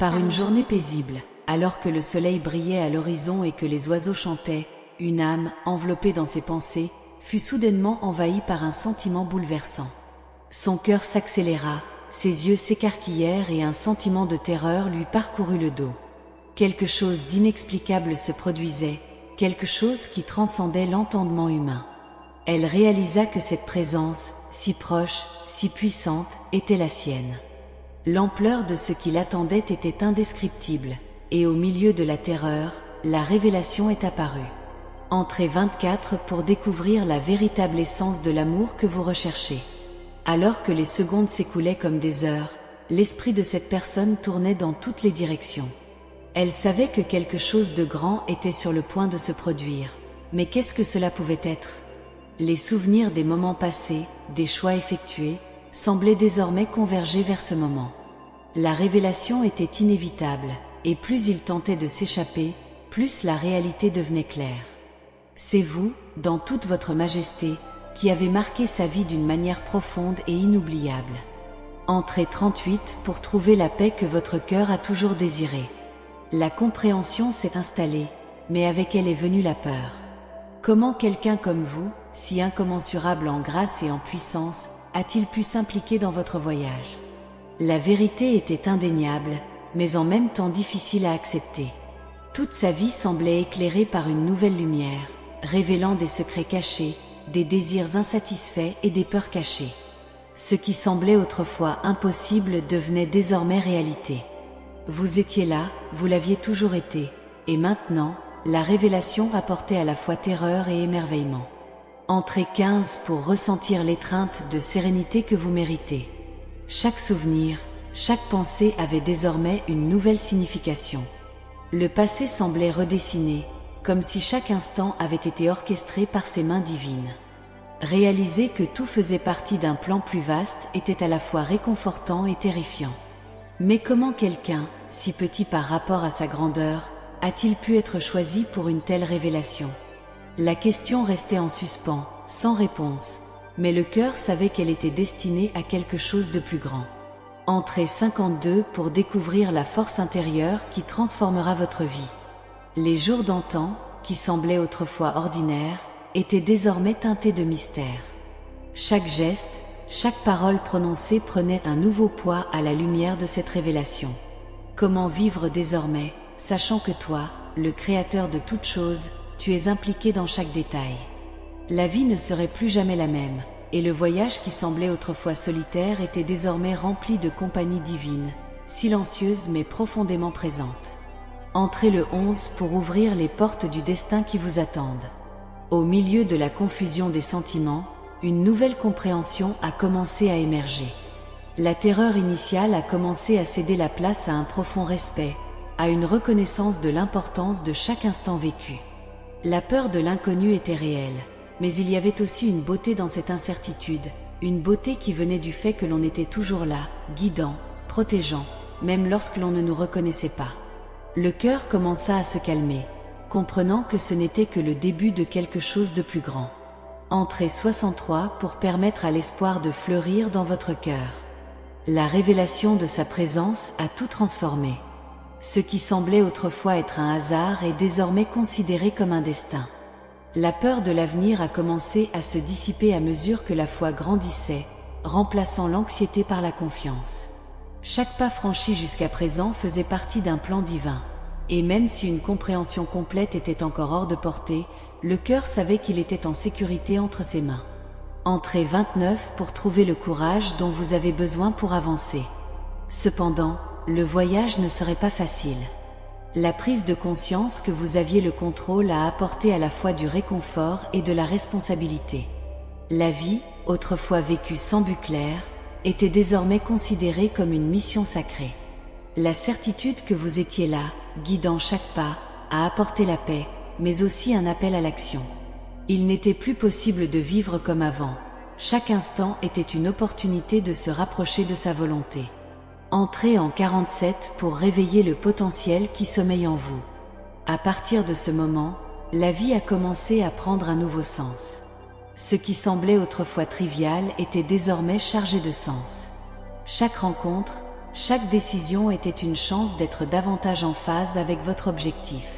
Par une journée paisible, alors que le soleil brillait à l'horizon et que les oiseaux chantaient, une âme, enveloppée dans ses pensées, fut soudainement envahie par un sentiment bouleversant. Son cœur s'accéléra, ses yeux s'écarquillèrent et un sentiment de terreur lui parcourut le dos. Quelque chose d'inexplicable se produisait, quelque chose qui transcendait l'entendement humain. Elle réalisa que cette présence, si proche, si puissante, était la sienne. L'ampleur de ce qui l'attendait était indescriptible, et au milieu de la terreur, la révélation est apparue. Entrez 24 pour découvrir la véritable essence de l'amour que vous recherchez. Alors que les secondes s'écoulaient comme des heures, l'esprit de cette personne tournait dans toutes les directions. Elle savait que quelque chose de grand était sur le point de se produire. Mais qu'est-ce que cela pouvait être? Les souvenirs des moments passés, des choix effectués, semblaient désormais converger vers ce moment. La révélation était inévitable, et plus il tentait de s'échapper, plus la réalité devenait claire. C'est vous, dans toute votre majesté, qui avez marqué sa vie d'une manière profonde et inoubliable. Entrez 38 pour trouver la paix que votre cœur a toujours désirée. La compréhension s'est installée, mais avec elle est venue la peur. Comment quelqu'un comme vous, si incommensurable en grâce et en puissance, a-t-il pu s'impliquer dans votre voyage? La vérité était indéniable, mais en même temps difficile à accepter. Toute sa vie semblait éclairée par une nouvelle lumière, révélant des secrets cachés, des désirs insatisfaits et des peurs cachées. Ce qui semblait autrefois impossible devenait désormais réalité. Vous étiez là, vous l'aviez toujours été, et maintenant, la révélation apportait à la fois terreur et émerveillement. Entrez 15 pour ressentir l'étreinte de sérénité que vous méritez. Chaque souvenir, chaque pensée avait désormais une nouvelle signification. Le passé semblait redessiné, comme si chaque instant avait été orchestré par ses mains divines. Réaliser que tout faisait partie d'un plan plus vaste était à la fois réconfortant et terrifiant. Mais comment quelqu'un, si petit par rapport à sa grandeur, a-t-il pu être choisi pour une telle révélation? La question restait en suspens, sans réponse, mais le cœur savait qu'elle était destinée à quelque chose de plus grand. Entrez 52 pour découvrir la force intérieure qui transformera votre vie. Les jours d'antan, qui semblaient autrefois ordinaires, étaient désormais teintés de mystère. Chaque geste, chaque parole prononcée prenait un nouveau poids à la lumière de cette révélation. Comment vivre désormais, sachant que toi, le Créateur de toutes choses, tu es impliqué dans chaque détail? La vie ne serait plus jamais la même, et le voyage qui semblait autrefois solitaire était désormais rempli de compagnie divine, silencieuse mais profondément présente. Entrez le 11 pour ouvrir les portes du destin qui vous attendent. Au milieu de la confusion des sentiments, une nouvelle compréhension a commencé à émerger. La terreur initiale a commencé à céder la place à un profond respect, à une reconnaissance de l'importance de chaque instant vécu. La peur de l'inconnu était réelle, mais il y avait aussi une beauté dans cette incertitude, une beauté qui venait du fait que l'on était toujours là, guidant, protégeant, même lorsque l'on ne nous reconnaissait pas. Le cœur commença à se calmer, comprenant que ce n'était que le début de quelque chose de plus grand. Entrez 63 pour permettre à l'espoir de fleurir dans votre cœur. La révélation de sa présence a tout transformé. Ce qui semblait autrefois être un hasard est désormais considéré comme un destin. La peur de l'avenir a commencé à se dissiper à mesure que la foi grandissait, remplaçant l'anxiété par la confiance. Chaque pas franchi jusqu'à présent faisait partie d'un plan divin. Et même si une compréhension complète était encore hors de portée, le cœur savait qu'il était en sécurité entre ses mains. Entrez 29 pour trouver le courage dont vous avez besoin pour avancer. Cependant, le voyage ne serait pas facile. La prise de conscience que vous aviez le contrôle a apporté à la fois du réconfort et de la responsabilité. La vie, autrefois vécue sans but clair, était désormais considérée comme une mission sacrée. La certitude que vous étiez là, guidant chaque pas, a apporté la paix, mais aussi un appel à l'action. Il n'était plus possible de vivre comme avant. Chaque instant était une opportunité de se rapprocher de sa volonté. Entrez en 47 pour réveiller le potentiel qui sommeille en vous. À partir de ce moment, la vie a commencé à prendre un nouveau sens. Ce qui semblait autrefois trivial était désormais chargé de sens. Chaque rencontre, Chaque décision était une chance d'être davantage en phase avec votre objectif.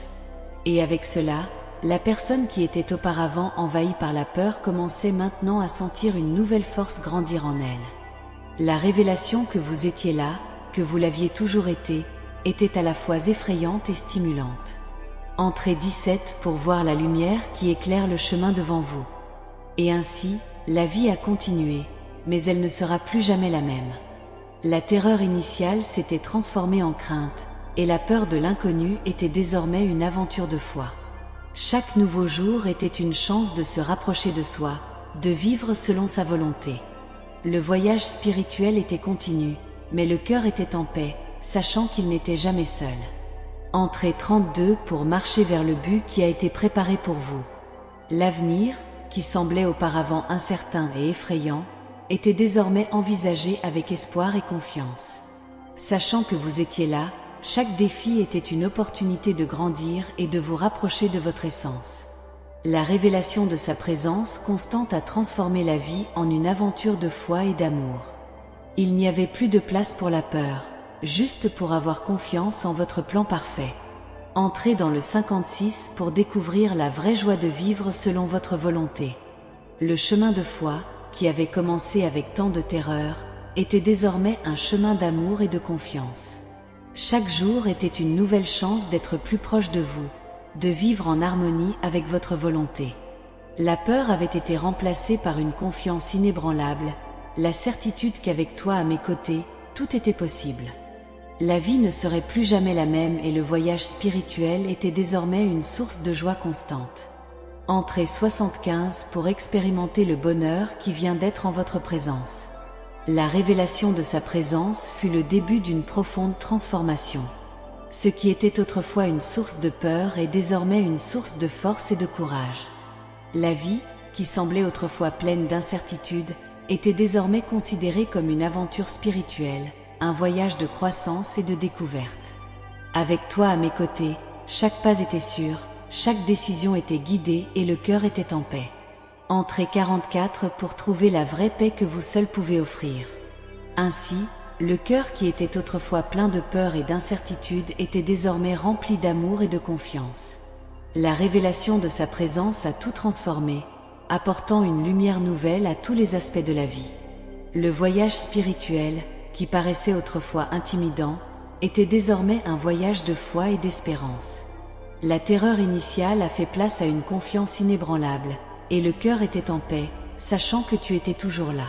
Et avec cela, la personne qui était auparavant envahie par la peur commençait maintenant à sentir une nouvelle force grandir en elle. La révélation que vous étiez là, que vous l'aviez toujours été, était à la fois effrayante et stimulante. Entrez 17 pour voir la lumière qui éclaire le chemin devant vous. Et ainsi, la vie a continué, mais elle ne sera plus jamais la même. La terreur initiale s'était transformée en crainte, et la peur de l'inconnu était désormais une aventure de foi. Chaque nouveau jour était une chance de se rapprocher de soi, de vivre selon sa volonté. Le voyage spirituel était continu, mais le cœur était en paix, sachant qu'il n'était jamais seul. Entrez 32 pour marcher vers le but qui a été préparé pour vous. L'avenir, qui semblait auparavant incertain et effrayant, était désormais envisagé avec espoir et confiance. Sachant que vous étiez là, chaque défi était une opportunité de grandir et de vous rapprocher de votre essence. La révélation de sa présence constante a transformé la vie en une aventure de foi et d'amour. Il n'y avait plus de place pour la peur, juste pour avoir confiance en votre plan parfait. Entrez dans le 56 pour découvrir la vraie joie de vivre selon votre volonté. Le chemin de foi, qui avait commencé avec tant de terreur, était désormais un chemin d'amour et de confiance. Chaque jour était une nouvelle chance d'être plus proche de vous, de vivre en harmonie avec votre volonté. La peur avait été remplacée par une confiance inébranlable, la certitude qu'avec toi à mes côtés, tout était possible. La vie ne serait plus jamais la même et le voyage spirituel était désormais une source de joie constante. Entrez 75 pour expérimenter le bonheur qui vient d'être en votre présence. La révélation de sa présence fut le début d'une profonde transformation. Ce qui était autrefois une source de peur est désormais une source de force et de courage. La vie, qui semblait autrefois pleine d'incertitudes, était désormais considérée comme une aventure spirituelle, un voyage de croissance et de découverte. Avec toi à mes côtés, chaque pas était sûr, chaque décision était guidée et le cœur était en paix. Entrez 44 pour trouver la vraie paix que vous seul pouvez offrir. Ainsi, le cœur qui était autrefois plein de peur et d'incertitude était désormais rempli d'amour et de confiance. La révélation de sa présence a tout transformé, apportant une lumière nouvelle à tous les aspects de la vie. Le voyage spirituel, qui paraissait autrefois intimidant, était désormais un voyage de foi et d'espérance. La terreur initiale a fait place à une confiance inébranlable, et le cœur était en paix, sachant que tu étais toujours là.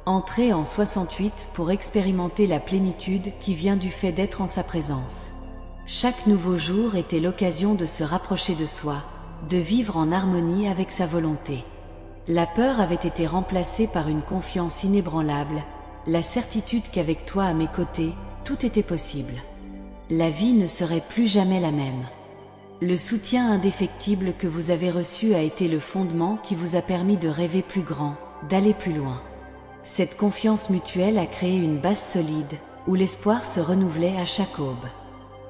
Entrez en 68 pour expérimenter la plénitude qui vient du fait d'être en sa présence. Chaque nouveau jour était l'occasion de se rapprocher de soi, de vivre en harmonie avec sa volonté. La peur avait été remplacée par une confiance inébranlable, la certitude qu'avec toi à mes côtés, tout était possible. La vie ne serait plus jamais la même. Le soutien indéfectible que vous avez reçu a été le fondement qui vous a permis de rêver plus grand, d'aller plus loin. Cette confiance mutuelle a créé une base solide, où l'espoir se renouvelait à chaque aube.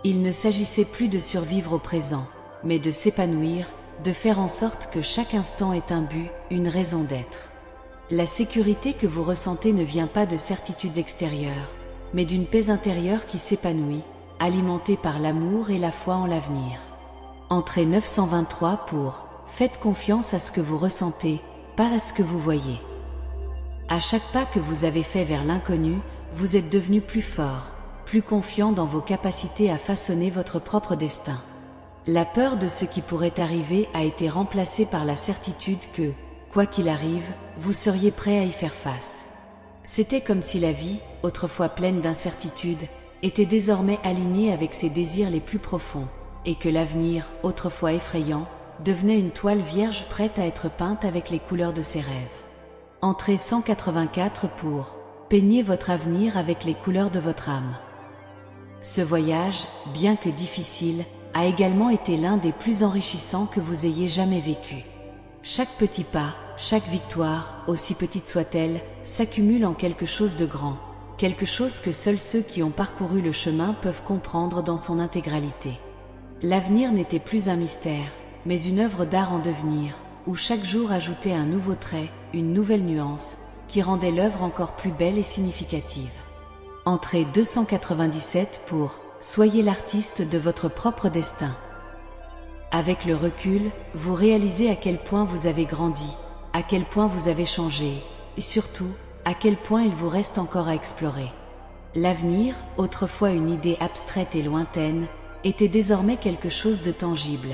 Il ne s'agissait plus de survivre au présent, mais de s'épanouir, de faire en sorte que chaque instant ait un but, une raison d'être. La sécurité que vous ressentez ne vient pas de certitudes extérieures, mais d'une paix intérieure qui s'épanouit, alimentée par l'amour et la foi en l'avenir. Entrez 923 pour « Faites confiance à ce que vous ressentez, pas à ce que vous voyez ». À chaque pas que vous avez fait vers l'inconnu, vous êtes devenu plus fort, plus confiant dans vos capacités à façonner votre propre destin. La peur de ce qui pourrait arriver a été remplacée par la certitude que, quoi qu'il arrive, vous seriez prêt à y faire face. C'était comme si la vie, autrefois pleine d'incertitudes, était désormais alignée avec ses désirs les plus profonds, et que l'avenir, autrefois effrayant, devenait une toile vierge prête à être peinte avec les couleurs de ses rêves. Entrez 184 pour « Peignez votre avenir avec les couleurs de votre âme ». Ce voyage, bien que difficile, a également été l'un des plus enrichissants que vous ayez jamais vécu. Chaque petit pas, chaque victoire, aussi petite soit-elle, s'accumule en quelque chose de grand, quelque chose que seuls ceux qui ont parcouru le chemin peuvent comprendre dans son intégralité. L'avenir n'était plus un mystère, mais une œuvre d'art en devenir, où chaque jour ajoutait un nouveau trait, une nouvelle nuance, qui rendait l'œuvre encore plus belle et significative. Entrée 297 pour « Soyez l'artiste de votre propre destin ». Avec le recul, vous réalisez à quel point vous avez grandi, à quel point vous avez changé, et surtout, à quel point il vous reste encore à explorer. L'avenir, autrefois une idée abstraite et lointaine, était désormais quelque chose de tangible,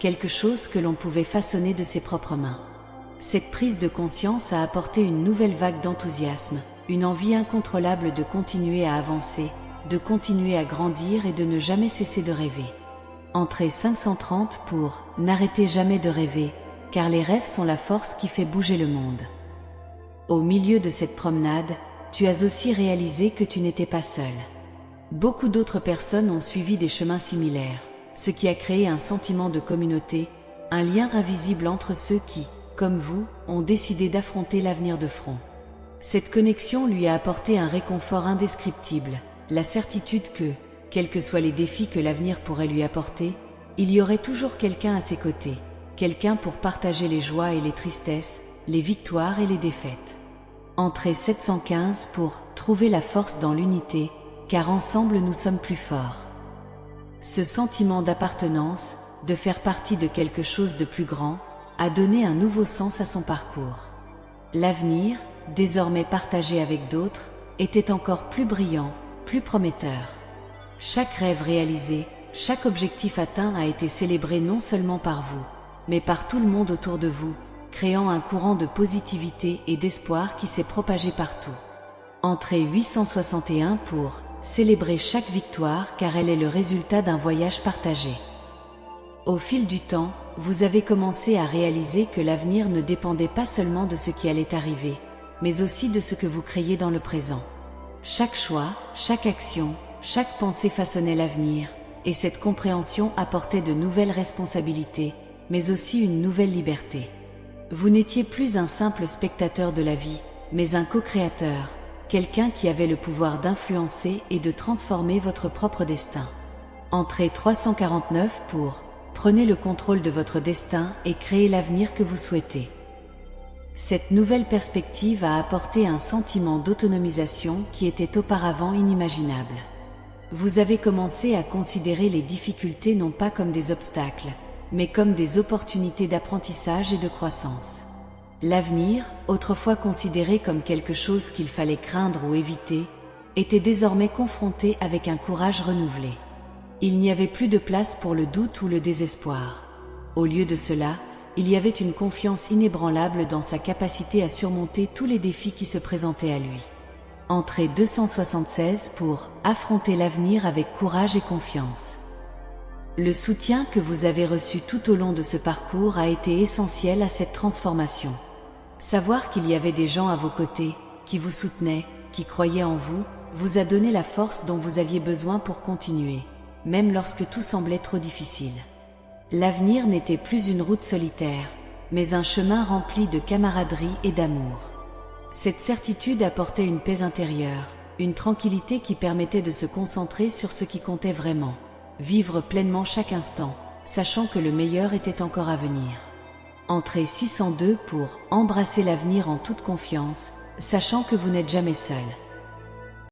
quelque chose que l'on pouvait façonner de ses propres mains. Cette prise de conscience a apporté une nouvelle vague d'enthousiasme, une envie incontrôlable de continuer à avancer, de continuer à grandir et de ne jamais cesser de rêver. Entrée 530 pour « N'arrêtez jamais de rêver, car les rêves sont la force qui fait bouger le monde ». Au milieu de cette promenade, tu as aussi réalisé que tu n'étais pas seul. Beaucoup d'autres personnes ont suivi des chemins similaires, ce qui a créé un sentiment de communauté, un lien invisible entre ceux qui, comme vous, ont décidé d'affronter l'avenir de front. Cette connexion lui a apporté un réconfort indescriptible, la certitude que, quels que soient les défis que l'avenir pourrait lui apporter, il y aurait toujours quelqu'un à ses côtés, quelqu'un pour partager les joies et les tristesses, les victoires et les défaites. Entrée 715 pour « Trouver la force dans l'unité, car ensemble nous sommes plus forts ». Ce sentiment d'appartenance, de faire partie de quelque chose de plus grand, a donné un nouveau sens à son parcours. L'avenir, désormais partagé avec d'autres, était encore plus brillant, plus prometteur. Chaque rêve réalisé, chaque objectif atteint a été célébré non seulement par vous, mais par tout le monde autour de vous, créant un courant de positivité et d'espoir qui s'est propagé partout. Entrée 861 pour célébrer chaque victoire car elle est le résultat d'un voyage partagé. Au fil du temps, vous avez commencé à réaliser que l'avenir ne dépendait pas seulement de ce qui allait arriver, mais aussi de ce que vous créiez dans le présent. Chaque choix, chaque action, chaque pensée façonnait l'avenir, et cette compréhension apportait de nouvelles responsabilités, mais aussi une nouvelle liberté. Vous n'étiez plus un simple spectateur de la vie, mais un co-créateur, quelqu'un qui avait le pouvoir d'influencer et de transformer votre propre destin. Entrée 349 pour « Prenez le contrôle de votre destin et créez l'avenir que vous souhaitez ». Cette nouvelle perspective a apporté un sentiment d'autonomisation qui était auparavant inimaginable. Vous avez commencé à considérer les difficultés non pas comme des obstacles, mais comme des opportunités d'apprentissage et de croissance. L'avenir, autrefois considéré comme quelque chose qu'il fallait craindre ou éviter, était désormais confronté avec un courage renouvelé. Il n'y avait plus de place pour le doute ou le désespoir. Au lieu de cela, il y avait une confiance inébranlable dans sa capacité à surmonter tous les défis qui se présentaient à lui. Entrée 276 pour affronter l'avenir avec courage et confiance. Le soutien que vous avez reçu tout au long de ce parcours a été essentiel à cette transformation. Savoir qu'il y avait des gens à vos côtés, qui vous soutenaient, qui croyaient en vous, vous a donné la force dont vous aviez besoin pour continuer, même lorsque tout semblait trop difficile. L'avenir n'était plus une route solitaire, mais un chemin rempli de camaraderie et d'amour. Cette certitude apportait une paix intérieure, une tranquillité qui permettait de se concentrer sur ce qui comptait vraiment. Vivre pleinement chaque instant, sachant que le meilleur était encore à venir. Entrée 602 pour embrasser l'avenir en toute confiance, sachant que vous n'êtes jamais seul.